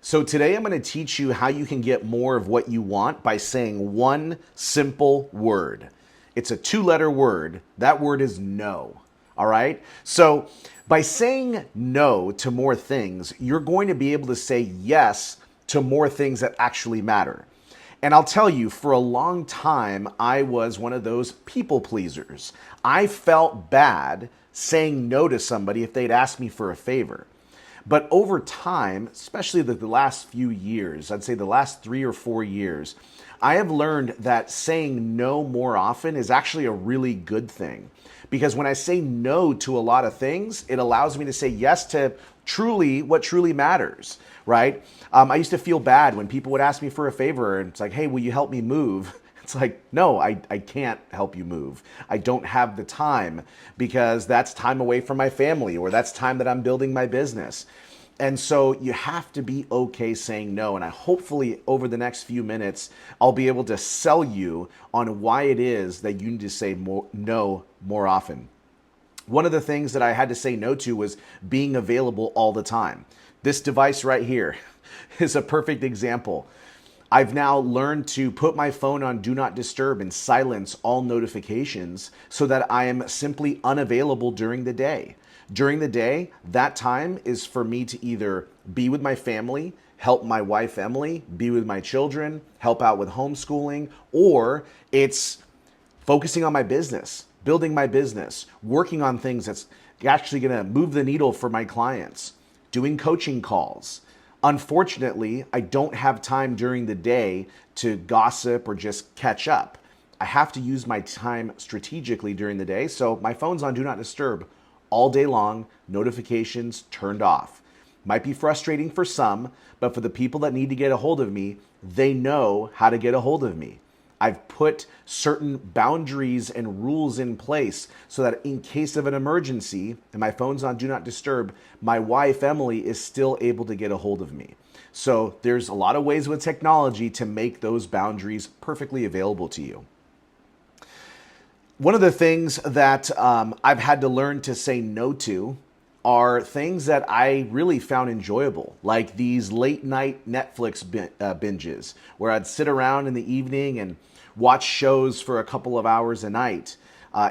So today I'm going to teach you how you can get more of what you want by saying one simple word. It's a two-letter word. That word is no. All right? So by saying no to more things, you're going to be able to say yes to more things that actually matter. And I'll tell you, for a long time, I was one of those people pleasers. I felt bad saying no to somebody if they'd ask me for a favor. But over time, especially the last few years, I'd say the last 3 or 4 years, I have learned that saying no more often is actually a really good thing. Because when I say no to a lot of things, it allows me to say yes to truly what truly matters, right? I used to feel bad when people would ask me for a favor and it's like, hey, will you help me move? It's like, no, I can't help you move. I don't have the time because that's time away from my family or that's time that I'm building my business. And so you have to be okay saying no. And I hopefully over the next few minutes, I'll be able to sell you on why it is that you need to say no more often. One of the things that I had to say no to was being available all the time. This device right here is a perfect example. I've now learned to put my phone on Do Not Disturb and silence all notifications so that I am simply unavailable during the day. During the day, that time is for me to either be with my family, help my wife Emily, be with my children, help out with homeschooling, or it's focusing on my business, building my business, working on things that's actually going to move the needle for my clients, doing coaching calls. Unfortunately, I don't have time during the day to gossip or just catch up. I have to use my time strategically during the day, so my phone's on Do Not Disturb all day long, notifications turned off. Might be frustrating for some, but for the people that need to get a hold of me, they know how to get a hold of me. I've put certain boundaries and rules in place so that in case of an emergency and my phone's on Do Not Disturb, my wife, Emily, is still able to get a hold of me. So there's a lot of ways with technology to make those boundaries perfectly available to you. One of the things that I've had to learn to say no to are things that I really found enjoyable, like these late night Netflix binges, where I'd sit around in the evening and watch shows for a couple of hours a night.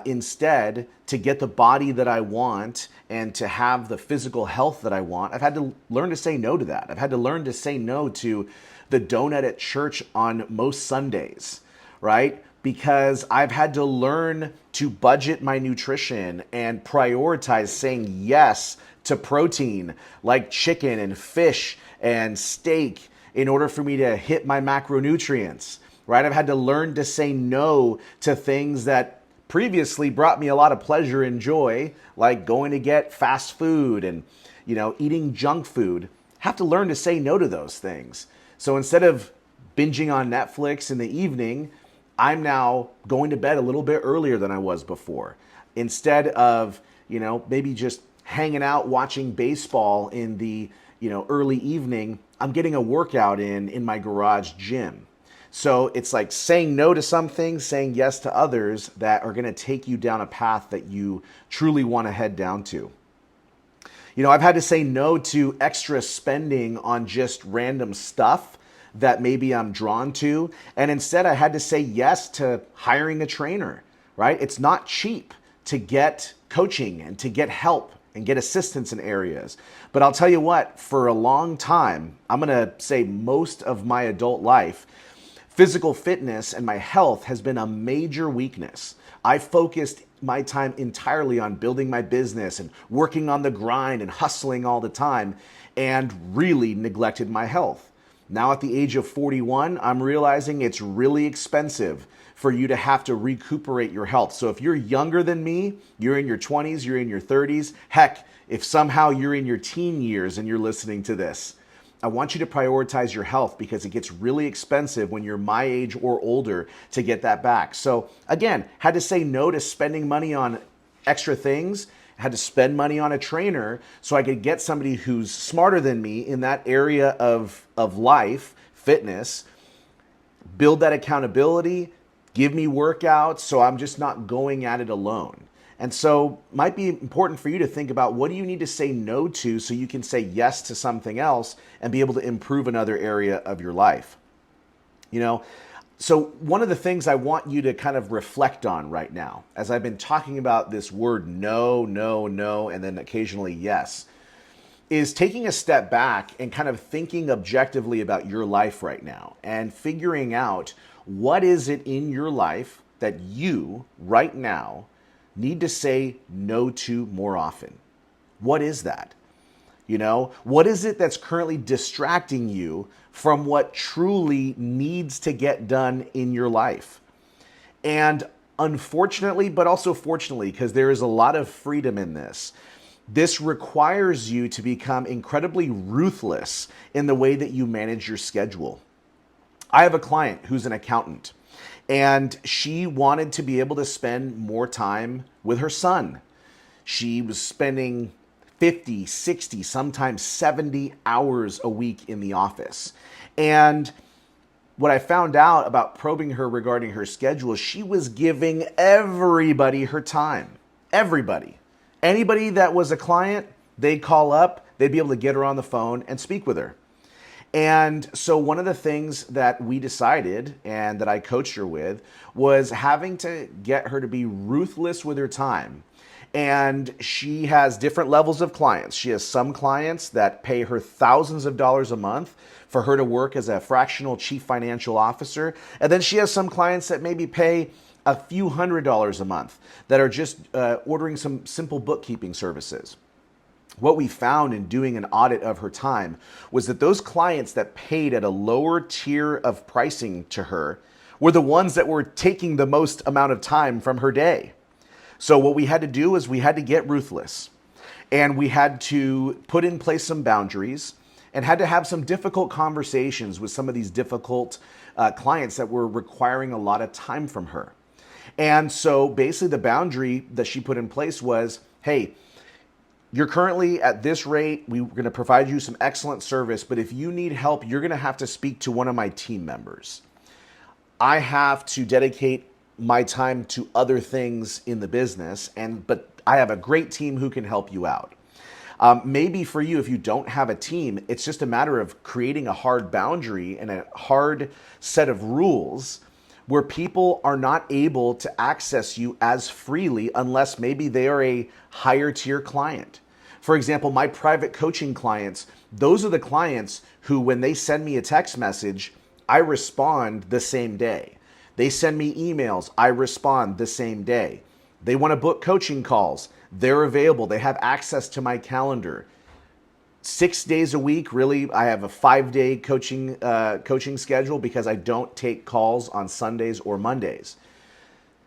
Instead, to get the body that I want and to have the physical health that I want, I've had to learn to say no to that. I've had to learn to say no to the donut at church on most Sundays, right? Because I've had to learn to budget my nutrition and prioritize saying yes to protein like chicken and fish and steak in order for me to hit my macronutrients, right? I've had to learn to say no to things that previously brought me a lot of pleasure and joy, like going to get fast food and, eating junk food. Have to learn to say no to those things. So instead of binging on Netflix in the evening, I'm now going to bed a little bit earlier than I was before. Instead of, maybe just hanging out watching baseball in the, early evening, I'm getting a workout in my garage gym. So it's like saying no to some things, saying yes to others that are going to take you down a path that you truly want to head down to. I've had to say no to extra spending on just random stuff that maybe I'm drawn to. And instead I had to say yes to hiring a trainer, right? It's not cheap to get coaching and to get help and get assistance in areas. But I'll tell you what, for a long time, I'm gonna say most of my adult life, physical fitness and my health has been a major weakness. I focused my time entirely on building my business and working on the grind and hustling all the time and really neglected my health. Now at the age of 41, I'm realizing it's really expensive for you to have to recuperate your health. So if you're younger than me, you're in your 20s, you're in your 30s, heck, if somehow you're in your teen years and you're listening to this, I want you to prioritize your health because it gets really expensive when you're my age or older to get that back. So again, had to say no to spending money on extra things. I had to spend money on a trainer so I could get somebody who's smarter than me in that area of life, fitness, build that accountability, give me workouts so I'm just not going at it alone. And so might be important for you to think about, what do you need to say no to so you can say yes to something else and be able to improve another area of your life. You know, so one of the things I want you to kind of reflect on right now, as I've been talking about this word no, no, no, and then occasionally yes, is taking a step back and kind of thinking objectively about your life right now and figuring out, what is it in your life that you right now need to say no to more often? What is that? You know, what is it that's currently distracting you from what truly needs to get done in your life? And unfortunately, but also fortunately, because there is a lot of freedom in this requires you to become incredibly ruthless in the way that you manage your schedule. I have a client who's an accountant, and she wanted to be able to spend more time with her son. She was spending 50, 60, sometimes 70 hours a week in the office. And what I found out about probing her regarding her schedule, she was giving everybody her time. Everybody. Anybody that was a client, they'd call up, they'd be able to get her on the phone and speak with her. And so one of the things that we decided and that I coached her with was having to get her to be ruthless with her time. And she has different levels of clients. She has some clients that pay her thousands of dollars a month for her to work as a fractional chief financial officer. And then she has some clients that maybe pay a few $100s a month that are just ordering some simple bookkeeping services. What we found in doing an audit of her time was that those clients that paid at a lower tier of pricing to her were the ones that were taking the most amount of time from her day. So what we had to do is we had to get ruthless, and we had to put in place some boundaries and had to have some difficult conversations with some of these difficult clients that were requiring a lot of time from her. And so basically the boundary that she put in place was, hey, you're currently at this rate. We're going to provide you some excellent service, but if you need help, you're going to have to speak to one of my team members. I have to dedicate my time to other things in the business, but I have a great team who can help you out. Maybe for you, if you don't have a team, it's just a matter of creating a hard boundary and a hard set of rules where people are not able to access you as freely unless maybe they are a higher tier client. For example, my private coaching clients, those are the clients who, when they send me a text message, I respond the same day. They send me emails, I respond the same day. They want to book coaching calls, they're available. They have access to my calendar. 6 days a week, really, I have a 5-day coaching schedule because I don't take calls on Sundays or Mondays.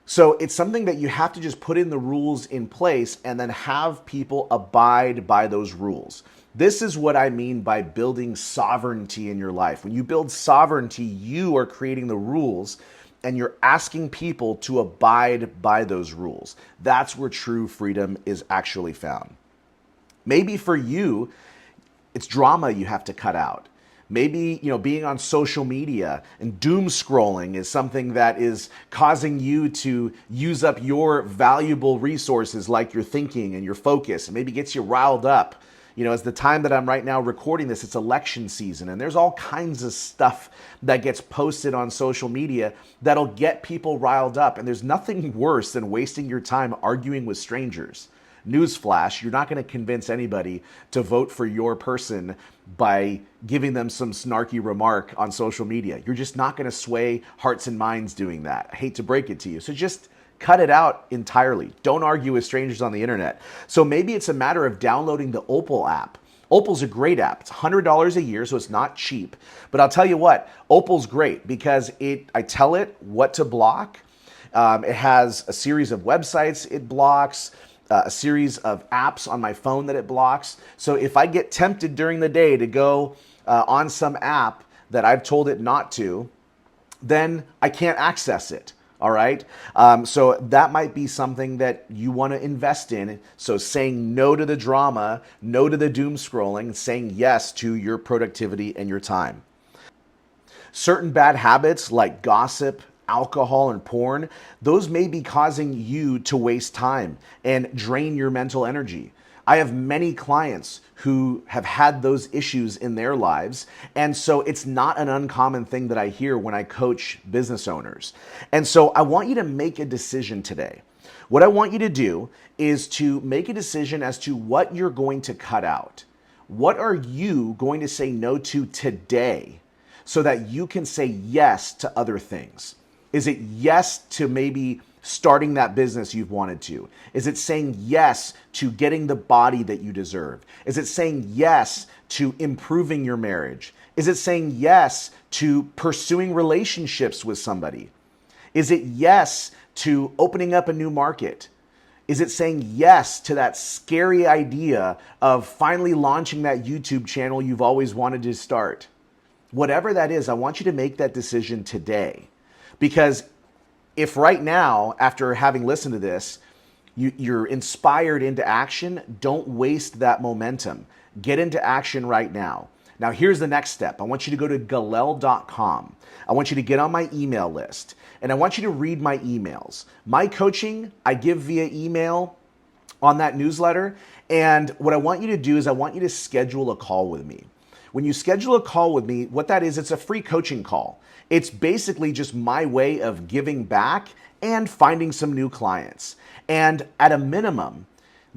So it's something that you have to just put in the rules in place and then have people abide by those rules. This is what I mean by building sovereignty in your life. When you build sovereignty, you are creating the rules and you're asking people to abide by those rules. That's where true freedom is actually found. Maybe for you, it's drama you have to cut out. Maybe, being on social media and doom scrolling is something that is causing you to use up your valuable resources like your thinking and your focus, and maybe gets you riled up. As the time that I'm right now recording this, it's election season, and there's all kinds of stuff that gets posted on social media that'll get people riled up. And there's nothing worse than wasting your time arguing with strangers. Newsflash, you're not going to convince anybody to vote for your person by giving them some snarky remark on social media. You're just not going to sway hearts and minds doing that. I hate to break it to you. So just cut it out entirely. Don't argue with strangers on the internet. So maybe it's a matter of downloading the Opal app. Opal's a great app. It's $100 a year, so it's not cheap. But I'll tell you what, Opal's great because I tell it what to block. It has a series of websites it blocks, a series of apps on my phone that it blocks. So if I get tempted during the day to go on some app that I've told it not to, then I can't access it. All right. So that might be something that you want to invest in. So saying no to the drama, no to the doom scrolling, saying yes to your productivity and your time. Certain bad habits like gossip, alcohol and porn, those may be causing you to waste time and drain your mental energy. I have many clients who have had those issues in their lives. And so it's not an uncommon thing that I hear when I coach business owners. And so I want you to make a decision today. What I want you to do is to make a decision as to what you're going to cut out. What are you going to say no to today so that you can say yes to other things? Is it yes to maybe starting that business you've wanted to? Is it saying yes to getting the body that you deserve? Is it saying yes to improving your marriage? Is it saying yes to pursuing relationships with somebody? Is it yes to opening up a new market? Is it saying yes to that scary idea of finally launching that YouTube channel you've always wanted to start? Whatever that is, I want you to make that decision today. Because if right now, after having listened to this, you're inspired into action, don't waste that momentum. Get into action right now. Now, here's the next step. I want you to go to galel.com. I want you to get on my email list, and I want you to read my emails. My coaching, I give via email on that newsletter, and what I want you to do is I want you to schedule a call with me. When you schedule a call with me, what that is, it's a free coaching call. It's basically just my way of giving back and finding some new clients. And at a minimum,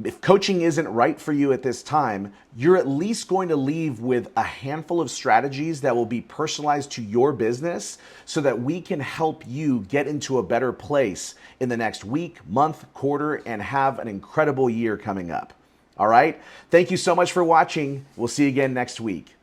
if coaching isn't right for you at this time, you're at least going to leave with a handful of strategies that will be personalized to your business so that we can help you get into a better place in the next week, month, quarter, and have an incredible year coming up. All right? Thank you so much for watching. We'll see you again next week.